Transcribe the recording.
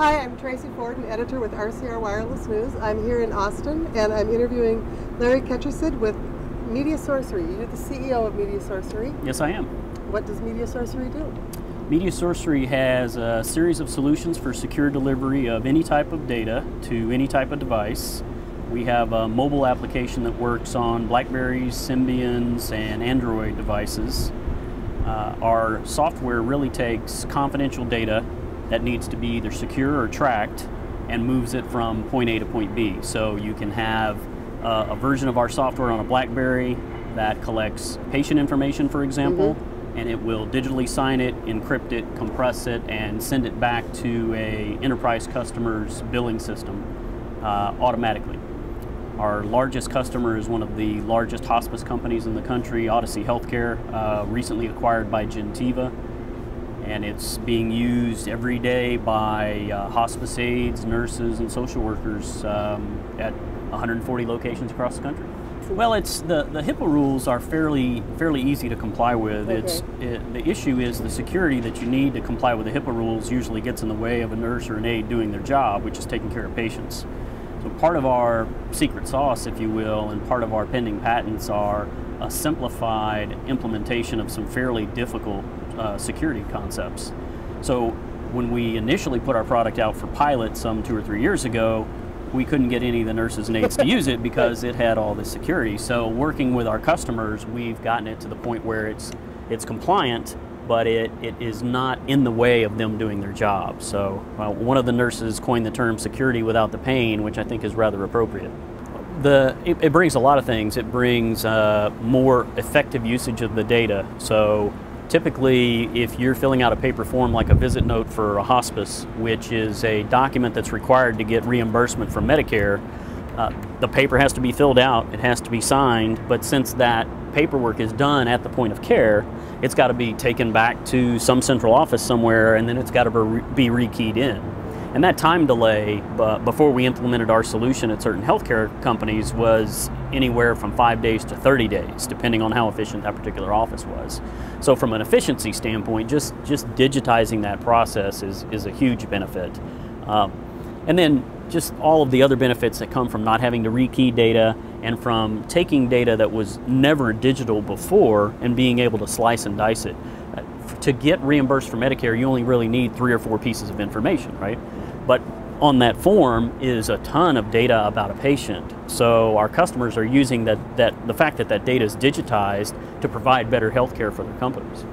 Hi, I'm Tracy Ford, an editor with RCR Wireless News. I'm here in Austin, and I'm interviewing Larry Ketchersid with Media Sourcery. You're the CEO of Media Sourcery. Yes, I am. What does Media Sourcery do? Media Sourcery has a series of solutions for secure delivery of any type of data to any type of device. We have a mobile application that works on BlackBerries, Symbians, and Android devices. Our software really takes confidential data that needs to be either secure or tracked and moves it from point A to point B. So you can have a version of our software on a BlackBerry that collects patient information, for example, and it will digitally sign it, encrypt it, compress it, and send it back to a enterprise customer's billing system automatically. Our largest customer is one of the largest hospice companies in the country, Odyssey Healthcare, recently acquired by Gentiva. And it's being used every day by hospice aides, nurses, and social workers at 140 locations across the country. Well, it's the HIPAA rules are fairly easy to comply with. Okay. The issue is the security that you need to comply with the HIPAA rules usually gets in the way of a nurse or an aide doing their job, which is taking care of patients. So part of our secret sauce, if you will, and part of our pending patents are a simplified implementation of some fairly difficult security concepts. So when we initially put our product out for pilot some 2 or 3 years ago, we couldn't get any of the nurses and aides to use it because it had all this security. So working with our customers, we've gotten it to the point where it's compliant, but it is not in the way of them doing their job. So one of the nurses coined the term security without the pain, which I think is rather appropriate. It brings a lot of things. It brings more effective usage of the data. So typically, if you're filling out a paper form like a visit note for a hospice, which is a document that's required to get reimbursement from Medicare, the paper has to be filled out, it has to be signed, but since that paperwork is done at the point of care, it's got to be taken back to some central office somewhere, and then it's got to be rekeyed in. And that time delay before we implemented our solution at certain healthcare companies was anywhere from 5 days to 30 days, depending on how efficient that particular office was. So from an efficiency standpoint, just digitizing that process is a huge benefit. And then just all of the other benefits that come from not having to rekey data and from taking data that was never digital before and being able to slice and dice it. To get reimbursed for Medicare, you only really need 3 or 4 pieces of information, right? But on that form is a ton of data about a patient. So our customers are using the fact that that data is digitized to provide better health care for their companies.